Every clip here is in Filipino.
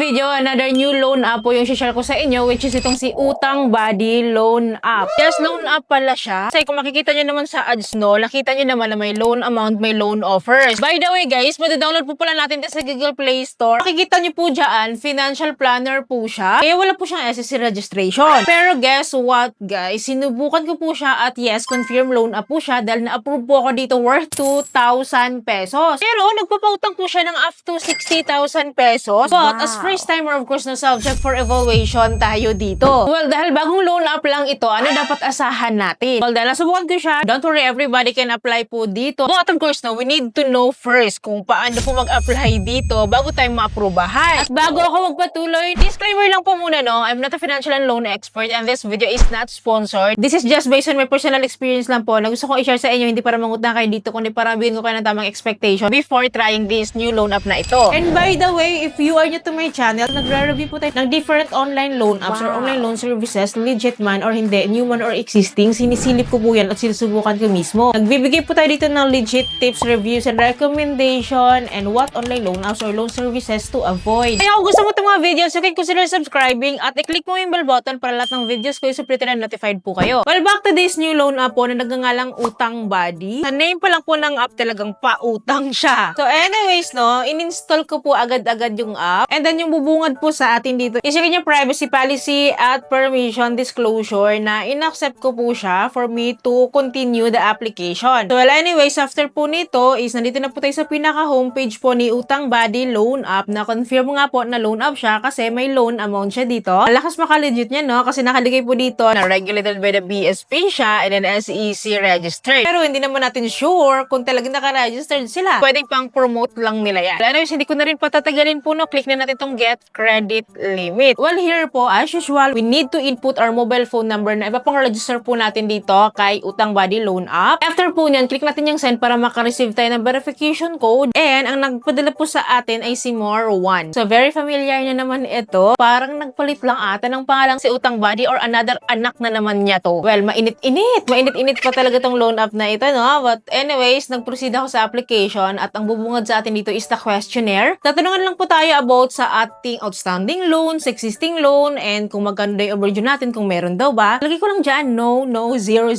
video, another new loan app po yung share ko sa inyo, which is itong si Utang Buddy Loan App. Yes, loan app pala siya. Kasi kung makikita nyo naman sa ads, no, nakita nyo naman na may loan amount, may loan offers. By the way, guys, madadownload po pala natin sa Google Play Store. Makikita nyo po dyan, financial planner po siya. Kaya wala po siyang SEC registration. Pero guess what, guys? Sinubukan ko po siya at yes, confirm loan app po siya dahil na-approve po ako dito worth 2,000 pesos. Pero nagpapautang po siya ng up to 60,000 pesos. But as first timer, of course, na subject for evaluation tayo dito. Well, dahil bagong loan app lang ito, ano dapat asahan natin? Well, dahil nasubukan ko siya, don't worry, everybody can apply po dito. But of course, no, we need to know first kung paano po mag-apply dito bago tayo ma-aprobahan. At bago ako magpatuloy, disclaimer lang po muna, no, I'm not a financial and loan expert and this video is not sponsored. This is just based on my personal experience lang po na gusto kong i-share sa inyo, hindi para mangutang kayo dito, kundi para bigyan ko kayo ng tamang expectation before trying this new loan app na ito. And by the way, if you are new to my channel, nagre-review po tayo ng different online loan apps or online loan services, legit man or hindi, new man or existing, sinisilip ko po yan at sinusubukan ko mismo. Nagbibigay po tayo dito ng legit tips, reviews, and recommendation and what online loan apps or loan services to avoid. Kaya kung gusto mo itong mga videos, you can consider subscribing at i-click mo yung bell button para lahat ng videos ko i-suplete na notified po kayo. Well, back to this new loan app po na nagngangalang Utang Buddy. Sa name pa lang po ng app talagang pautang siya. So anyways, no, in-install ko po agad-agad yung app. And then yung bubungad po sa atin dito is yung kanyang privacy policy at permission disclosure na in-accept ko po siya for me to continue the application. So well, anyways, after po nito is nandito na po tayo sa pinaka-homepage po ni Utang Buddy Loan App na confirm nga po na loan app siya kasi may loan amount siya dito. Lakas maka-legit niya, no? Kasi nakalagay po dito na regulated by the BSP siya and then SEC registered. Pero hindi naman natin sure kung talagang naka-registered sila. Pwedeng pang promote lang nila yan. Anyways, hindi ko na rin patatagalin po, no? Click na natin tong get credit limit. Well, here po, as usual, we need to input our mobile phone number na iba pang register po natin dito kay Utang Buddy Loan App. After po nyan, click natin yung send para makareceive tayo ng verification code. And ang nagpadala po sa atin ay si More1. So, very familiar na naman ito. Parang nagpalit lang ata ng pangalang si Utang Buddy or another anak na naman niya to. Well, mainit-init. Mainit-init pa talaga tong loan app na ito, no? But anyways, nag-proceed ako sa application at ang bubungad sa atin dito is the questionnaire. Tatanungan lang po tayo about sa ating outstanding loans, existing loan, and kung magkano daw yung overdue natin, kung meron daw ba. Lagay ko lang dyan, no, 000.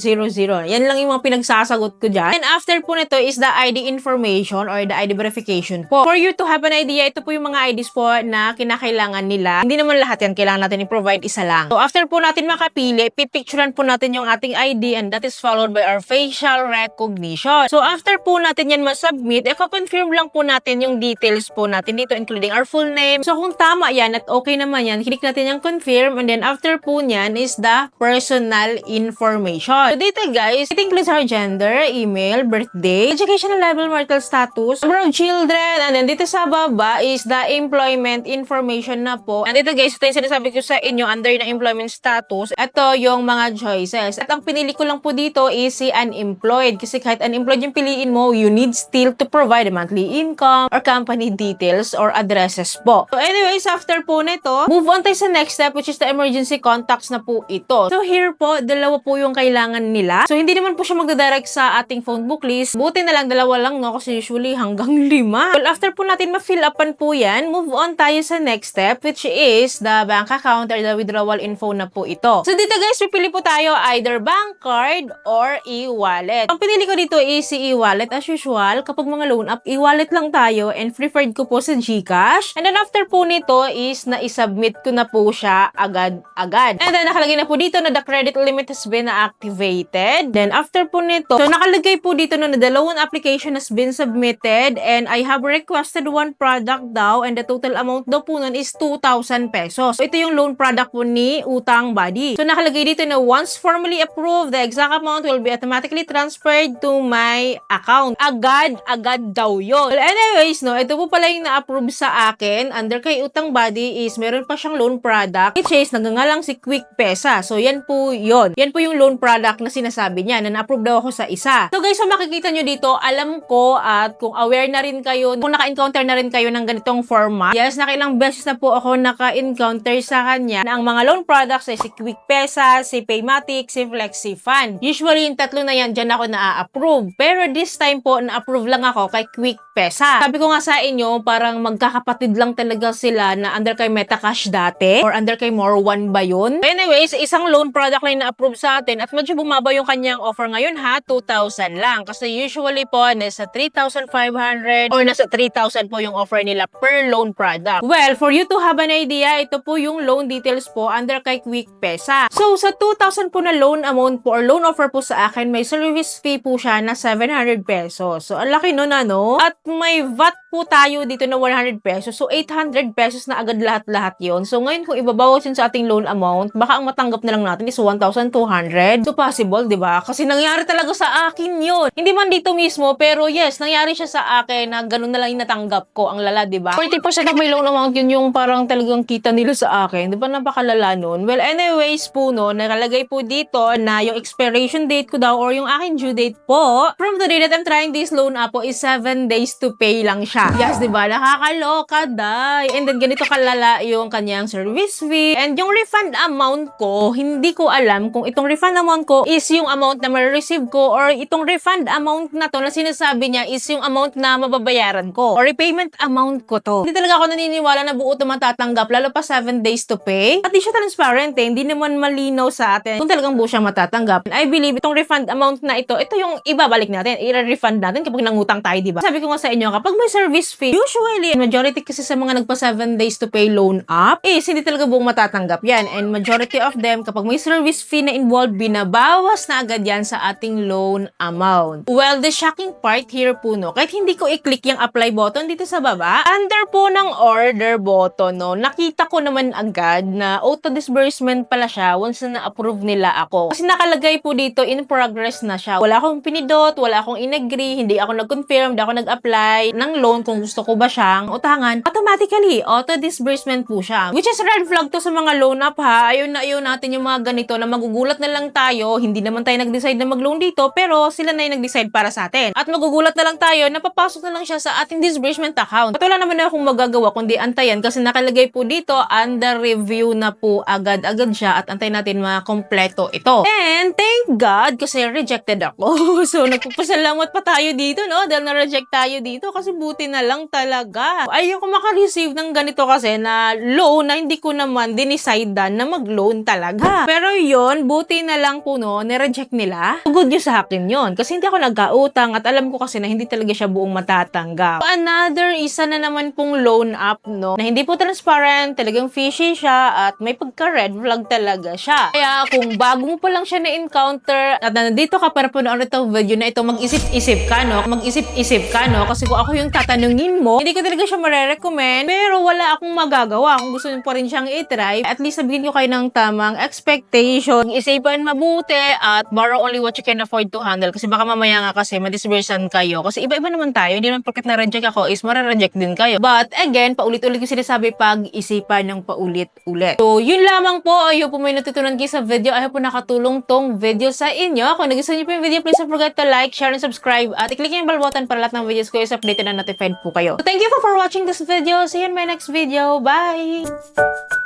Yan lang yung mga pinagsasagot ko dyan. And after po nito is the ID information or the ID verification po. For you to have an idea, ito po yung mga IDs po na kinakailangan nila. Hindi naman lahat yan, kailangan natin i-provide isa lang. So after po natin makapili, pipicturean po natin yung ating ID and that is followed by our facial recognition. So after po natin yan masubmit, i-confirm lang po natin yung details po natin dito including our full name. So kung tama yan at okay naman yan, click natin yung confirm and then after po nyan is the personal information. So dito guys, it includes our gender, email, birthday, educational level, marital status, number of children, and then dito sa baba is the employment information na po. And dito guys, ito yung sinasabi ko sa inyo under na employment status. Ito yung mga choices. At ang pinili ko lang po dito is si unemployed. Kasi kahit unemployed yung piliin mo, you need still to provide a monthly income or company details or addresses po. So anyways, after po nito, move on tayo sa next step which is the emergency contacts na po ito. So here po, dalawa po yung kailangan nila. So hindi naman po siya magdadirect sa ating phone book list. Buti na lang, dalawa lang, no? Kasi usually hanggang 5. Well, after po natin ma-fill upan po yan, move on tayo sa next step which is the bank account or the withdrawal info na po ito. So dito guys, pipili po tayo either bank card or e-wallet. Ang pinili ko dito is si e-wallet. As usual, kapag mga loan app, e-wallet lang tayo and preferred ko po sa GCash. And then after po nito is na-submit ko na po siya agad-agad. And then nakalagay na po dito na the credit limit has been activated. Then after po nito, so nakalagay po dito na the loan application has been submitted and I have requested one product daw and the total amount daw po nun is 2,000 pesos. So ito yung loan product po ni Utang Buddy. So nakalagay dito na once formally approved, the exact amount will be automatically transferred to my account. Agad-agad daw yun. Well, anyways, no, ito po pala yung na-approve sa akin under kay Utang Buddy is meron pa siyang loan product which is nagngangalang si Quick Pesa. So yan po yun. Yan po yung loan product na sinasabi niya na na-approve daw ako sa isa. So guys, so makikita nyo dito, alam ko at kung aware na rin kayo, kung naka-encounter na rin kayo ng ganitong format. Yes, nakailang beses na po ako naka-encounter sa kanya na ang mga loan products ay si Quick Pesa, si Paymatic, si FlexiFund. Usually yung tatlo na yan, dyan ako na-approve. Pero this time po, na-approve lang ako kay Quick Pesa. Sabi ko nga sa inyo, parang magkakapatid lang talaga sila na under kay Metacash dati or under kay More One ba yun? Anyways, isang loan product line na approve sa atin at medyo bumaba yung kanyang offer ngayon ha, 2,000 lang. Kasi usually po, nasa 3,500 or nasa 3,000 po yung offer nila per loan product. Well, for you to have an idea, ito po yung loan details po under kay Quick Pesa. So, sa 2,000 po na loan amount po or loan offer po sa akin, may service fee po siya na 700 pesos. So, ang laki nun ano? At may VAT po tayo dito na 100 pesos. So, 800 pesos na agad lahat-lahat yon. So, ngayon kung ibabawas yun sa ating loan amount, baka ang matanggap na lang natin is 1,200. So, possible, di ba? Kasi nangyari talaga sa akin yun. Hindi man dito mismo, pero yes, nangyari siya sa akin na ganun na lang yung natanggap ko. Ang lala, di ba? 40% of my loan amount yun yung parang talagang kita nila sa akin. Di ba napakalala nun? Well, anyways po, no, nakalagay po dito na yung expiration date ko daw or yung aking due date po from the day that I'm trying this loan up po is 7 days to pay lang siya. Yes, di ba? Nakakaloka, day. And then, ganito kalala yung kanyang service fee. And yung refund amount ko, hindi ko alam kung itong refund amount ko is yung amount na ma-receive ko or itong refund amount na to na sinasabi niya is yung amount na mababayaran ko or repayment amount ko to. Hindi talaga ako naniniwala na buo ito matatanggap lalo pa 7 days to pay. At di siya transparent eh. Hindi naman malinaw sa atin kung talagang buo siya matatanggap. I believe itong refund amount na ito yung ibabalik natin. I-refund natin kapag nangutang tayo, di ba? Sabi ko nga sa inyo, kapag may service fee, usually, majority kasi sa mga nagpa 7 days to pay loan up, hindi talaga buong matatanggap yan. And majority of them, kapag may service fee na involved, binabawas na agad yan sa ating loan amount. Well, the shocking part here po, no, kahit hindi ko i-click yung apply button dito sa baba, under po ng order button, no, nakita ko naman agad na auto disbursement pala siya once na na-approve nila ako. Kasi nakalagay po dito, in progress na siya. Wala akong pinidot, wala akong in-agree, hindi ako nag-confirm, hindi ako nag-apply ng loan kung gusto ko ba siyang utangan. Automatically, auto disbursement po siya. Which is red flag to sa mga loan up ha. Ayaw natin yung mga ganito na magugulat na lang tayo. Hindi naman tayo nag-decide na mag-loan dito, pero sila na yung nag-decide para sa atin. At magugulat na lang tayo na papasok na lang siya sa ating disbursement account. At wala naman na akong magagawa kundi antayan kasi nakalagay po dito under review na po agad-agad siya at antayin natin makompleto ito. And thank God kasi rejected ako. So nagpapasalamat pa tayo dito, no? Dahil na-reject tayo dito kasi buti na lang talaga. Ayoko maka-receive ng ganito kasi na loan na hindi ko naman dinicidean na mag-loan talaga. Pero yun, buti na lang po, no, nireject nila. Good news sa akin yun. Kasi hindi ako nagkautang at alam ko kasi na hindi talaga siya buong matatanggap. Another isa na naman pong loan up, no, na hindi po transparent, talagang fishy siya at may pagka-red flag talaga siya. Kaya kung bago mo pa lang siya na-encounter at nandito ka para punoorin itong video na ito, mag-isip-isip ka, no? Mag-isip-isip ka, no? Kasi kung ako yung tatanungin mo, hindi ko talaga siya marerecommend, pero wala akong magagawa. Kung gusto niyo pa rin siyang i-try, at least sabihin ko kayo ng tamang expectation. Isipan mabuti at borrow only what you can afford to handle. Kasi baka mamaya nga kasi madisbursan kayo. Kasi iba-iba naman tayo. Hindi naman porket na-reject ako is mare-reject din kayo. But again, paulit-ulit ko sinasabi pag-isipan ng paulit-ulit. So, yun lamang po. Ayaw po may natutunan kayo sa video. Ayaw po nakatulong tong video sa inyo. Kung nagustuhan niyo po yung video, please don't forget to like, share, and subscribe. At i-click yung bell button para lahat ng videos ko is updated na notified po kayo. So, thank you for watching this video. See you in my next video. Bye!